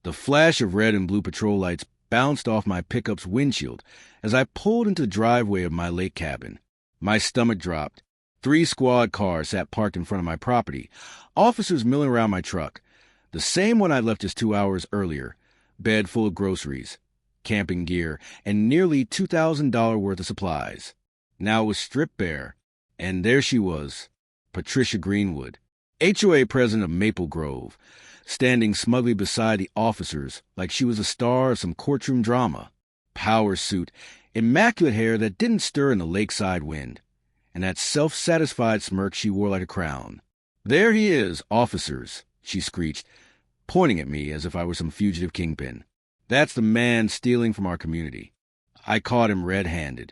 The flash of red and blue patrol lights bounced off my pickup's windshield as I pulled into the driveway of my lake cabin. My stomach dropped. 3 squad cars sat parked in front of my property, officers milling around my truck. The same one I left just 2 hours earlier, bed full of groceries, camping gear, and nearly $2,000 worth of supplies. Now it was stripped bare, and there she was, Patricia Greenwood, HOA president of Maple Grove, standing smugly beside the officers like she was a star of some courtroom drama. Power suit, immaculate hair that didn't stir in the lakeside wind, and that self-satisfied smirk she wore like a crown. "There he is, officers," she screeched, pointing at me as if I were some fugitive kingpin. "That's the man stealing from our community. I caught him red-handed,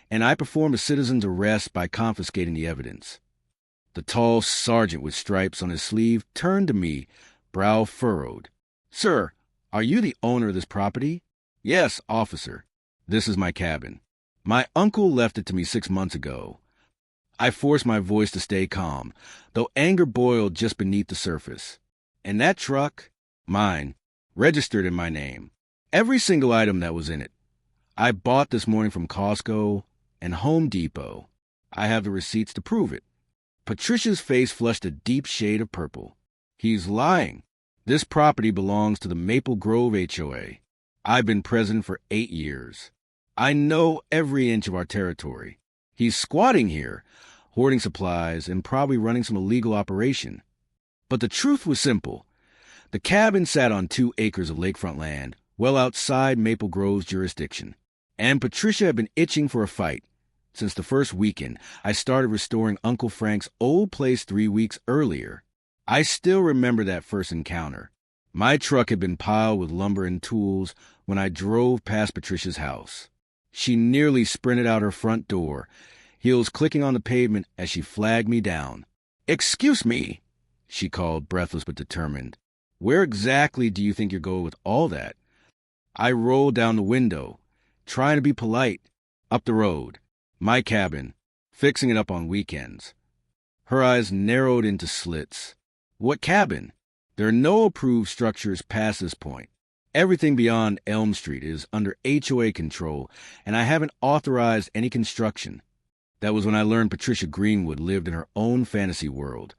and I performed a citizen's arrest by confiscating the evidence." The tall sergeant with stripes on his sleeve turned to me, brow furrowed. "Sir, are you the owner of this property?" "Yes, officer. This is my cabin. My uncle left it to me 6 months ago." I forced my voice to stay calm, though anger boiled just beneath the surface. "And that truck? Mine. Registered in my name. Every single item that was in it. I bought this morning from Costco and Home Depot. I have the receipts to prove it." Patricia's face flushed a deep shade of purple. "He's lying. This property belongs to the Maple Grove HOA. I've been president for 8 years. I know every inch of our territory. He's squatting here, hoarding supplies, and probably running some illegal operation." But the truth was simple. The cabin sat on 2 acres of lakefront land, well outside Maple Grove's jurisdiction. And Patricia had been itching for a fight. Since the first weekend, I started restoring Uncle Frank's old place 3 weeks earlier. I still remember that first encounter. My truck had been piled with lumber and tools when I drove past Patricia's house. She nearly sprinted out her front door, heels clicking on the pavement as she flagged me down. "Excuse me," she called, breathless but determined. "Where exactly do you think you're going with all that?" I rolled down the window, trying to be polite. "Up the road. My cabin. Fixing it up on weekends." Her eyes narrowed into slits. "What cabin? There are no approved structures past this point. Everything beyond Elm Street is under HOA control, and I haven't authorized any construction." That was when I learned Patricia Greenwood lived in her own fantasy world,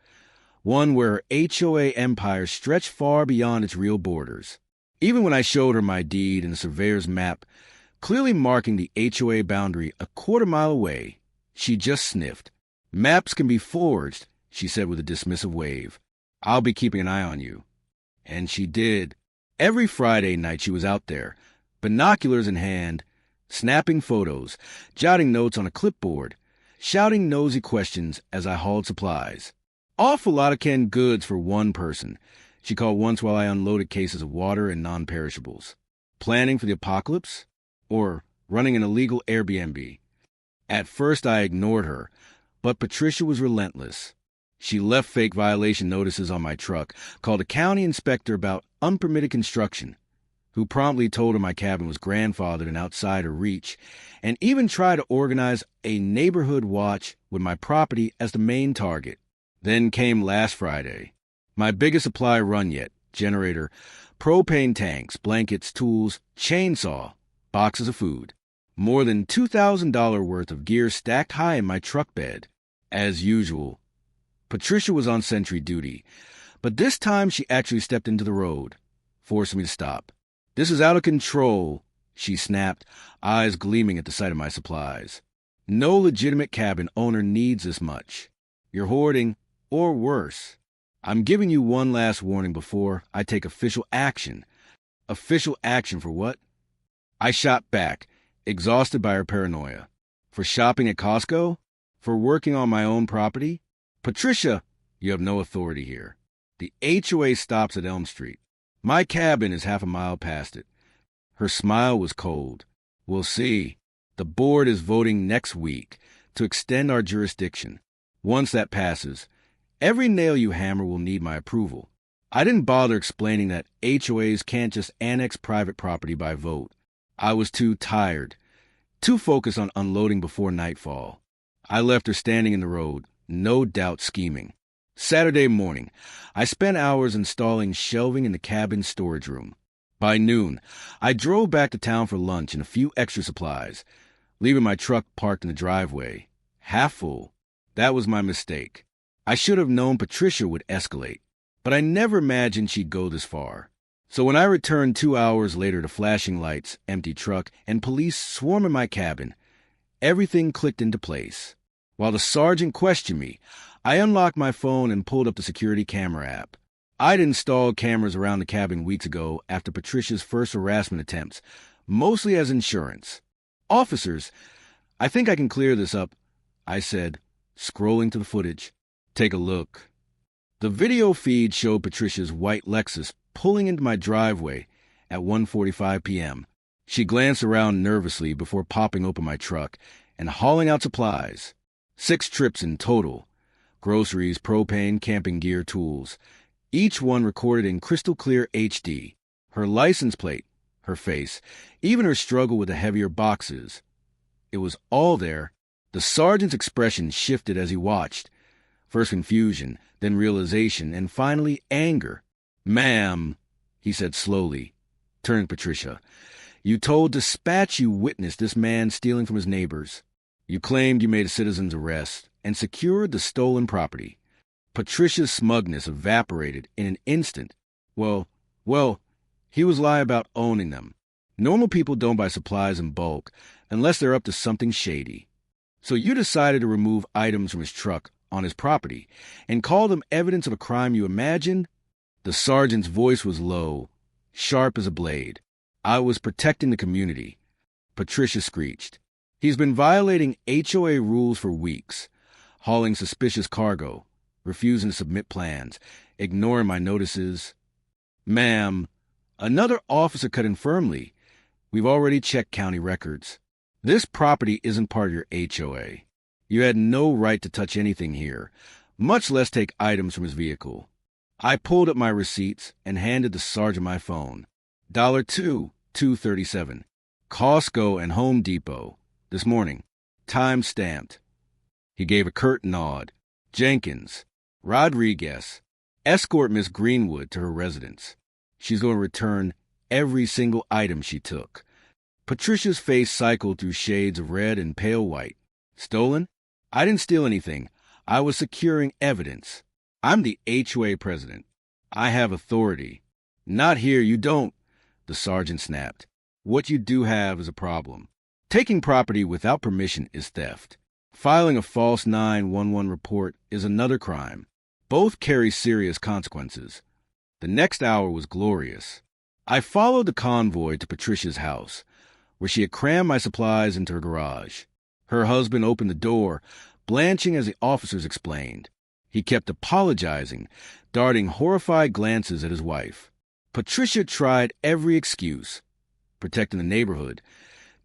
one where her HOA empire stretched far beyond its real borders. Even when I showed her my deed and the surveyor's map, clearly marking the HOA boundary a quarter-mile away, she just sniffed. "Maps can be forged," she said with a dismissive wave. "I'll be keeping an eye on you." And she did. Every Friday night she was out there, binoculars in hand, snapping photos, jotting notes on a clipboard, shouting nosy questions as I hauled supplies. "Awful lot of canned goods for one person," she called once while I unloaded cases of water and non-perishables. "Planning for the apocalypse? Or running an illegal Airbnb?" At first I ignored her, but Patricia was relentless. She left fake violation notices on my truck, called a county inspector about unpermitted construction, who promptly told her my cabin was grandfathered and outside her reach, and even tried to organize a neighborhood watch with my property as the main target. Then came last Friday. My biggest supply run yet: generator, propane tanks, blankets, tools, chainsaw, boxes of food. More than $2,000 worth of gear stacked high in my truck bed. As usual, Patricia was on sentry duty, but this time she actually stepped into the road, forcing me to stop. "This is out of control," she snapped, eyes gleaming at the sight of my supplies. "No legitimate cabin owner needs this much. You're hoarding, or worse. I'm giving you one last warning before I take official action." "Official action for what?" I shot back, exhausted by her paranoia. "For shopping at Costco? For working on my own property? Patricia, you have no authority here. The HOA stops at Elm Street. My cabin is half a mile past it." Her smile was cold. "We'll see. The board is voting next week to extend our jurisdiction. Once that passes, every nail you hammer will need my approval." I didn't bother explaining that HOAs can't just annex private property by vote. I was too tired, too focused on unloading before nightfall. I left her standing in the road, no doubt scheming. Saturday morning, I spent hours installing shelving in the cabin's storage room. By noon, I drove back to town for lunch and a few extra supplies, leaving my truck parked in the driveway, half full. That was my mistake. I should have known Patricia would escalate, but I never imagined she'd go this far. So when I returned 2 hours later to flashing lights, empty truck, and police swarming my cabin, everything clicked into place. While the sergeant questioned me, I unlocked my phone and pulled up the security camera app. I'd installed cameras around the cabin weeks ago after Patricia's first harassment attempts, mostly as insurance. "Officers, I think I can clear this up," I said, scrolling to the footage. "Take a look." The video feed showed Patricia's white Lexus pulling into my driveway at 1:45 p.m. She glanced around nervously before popping open my truck and hauling out supplies. 6 trips in total. Groceries, propane, camping gear, tools. Each one recorded in crystal clear HD. Her license plate, her face, even her struggle with the heavier boxes. It was all there. The sergeant's expression shifted as he watched. First confusion, then realization, and finally anger. "Ma'am," he said slowly, turning to Patricia, "you told dispatch you witnessed this man stealing from his neighbors. You claimed you made a citizen's arrest and secured the stolen property." Patricia's smugness evaporated in an instant. Well, he was lying about owning them. Normal people don't buy supplies in bulk unless they're up to something shady. "So you decided to remove items from his truck on his property and call them evidence of a crime you imagined?" The sergeant's voice was low, sharp as a blade. "I was protecting the community," Patricia screeched. "He's been violating HOA rules for weeks, hauling suspicious cargo, refusing to submit plans, ignoring my notices." "Ma'am," another officer cut in firmly, "we've already checked county records. This property isn't part of your HOA. You had no right to touch anything here, much less take items from his vehicle." I pulled up my receipts and handed the sergeant my phone. $2.37. Costco and Home Depot. This morning. Time stamped. He gave a curt nod. "Jenkins. Rodriguez. Escort Miss Greenwood to her residence. She's going to return every single item she took." Patricia's face cycled through shades of red and pale white. "Stolen? I didn't steal anything. I was securing evidence. I'm the HOA president. I have authority." "Not here, you don't," the sergeant snapped. "What you do have is a problem. Taking property without permission is theft. Filing a false 911 report is another crime. Both carry serious consequences." The next hour was glorious. I followed the convoy to Patricia's house, where she had crammed my supplies into her garage. Her husband opened the door, blanching as the officers explained. He kept apologizing, darting horrified glances at his wife. Patricia tried every excuse. Protecting the neighborhood,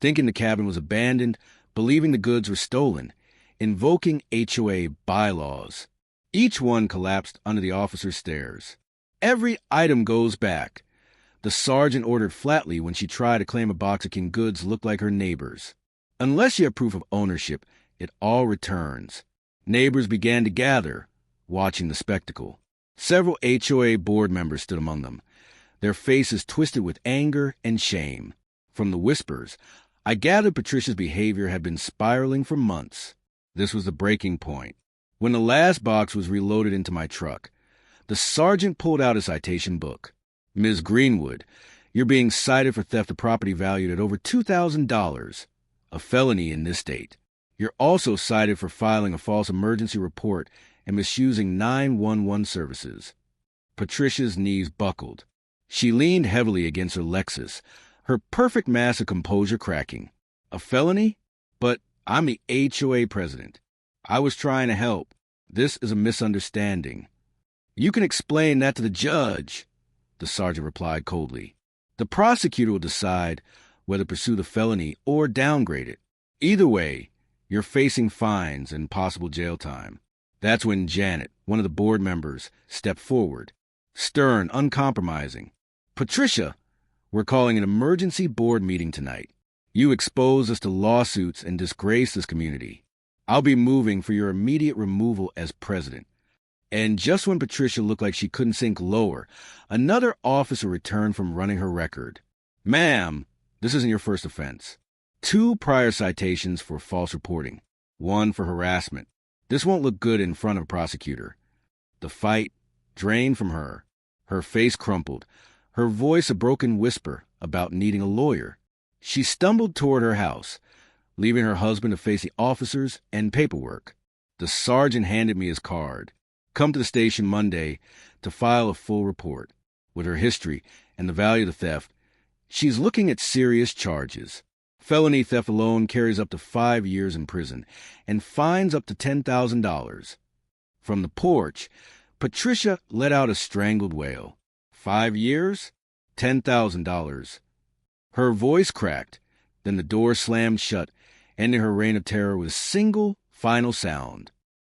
thinking the cabin was abandoned, believing the goods were stolen, invoking HOA bylaws. Each one collapsed under the officer's stares. "Every item goes back," the sergeant ordered flatly when she tried to claim a box of canned goods looked like her neighbor's. "Unless you have proof of ownership, it all returns." Neighbors began to gather, watching the spectacle. Several HOA board members stood among them, their faces twisted with anger and shame. From the whispers, I gathered Patricia's behavior had been spiraling for months. This was the breaking point. When the last box was reloaded into my truck, the sergeant pulled out a citation book. "Ms. Greenwood, you're being cited for theft of property valued at over $2,000, a felony in this state. You're also cited for filing a false emergency report and misusing 911 services." Patricia's knees buckled. She leaned heavily against her Lexus, her perfect mask of composure cracking. "A felony? But I'm the HOA president. I was trying to help. This is a misunderstanding." "You can explain that to the judge," the sergeant replied coldly. "The prosecutor will decide whether to pursue the felony or downgrade it. Either way, you're facing fines and possible jail time." That's when Janet, one of the board members, stepped forward. Stern, uncompromising. "Patricia, we're calling an emergency board meeting tonight. You exposed us to lawsuits and disgraced this community. I'll be moving for your immediate removal as president. And just when Patricia looked like she couldn't sink lower, another officer returned from running her record. Ma'am, this isn't your first offense. 2 prior citations for false reporting. 1 for harassment. This won't look good in front of a prosecutor. The fight drained from her. Her face crumpled. Her voice a broken whisper about needing a lawyer. She stumbled toward her house, leaving her husband to face the officers and paperwork. The sergeant handed me his card. Come to the station Monday to file a full report. With her history and the value of the theft, she's looking at serious charges. Felony theft alone carries up to 5 years in prison and fines up to $10,000. From the porch, Patricia let out a strangled wail. 5 years? $10,000. Her voice cracked. Then the door slammed shut, ending her reign of terror with a single, final sound.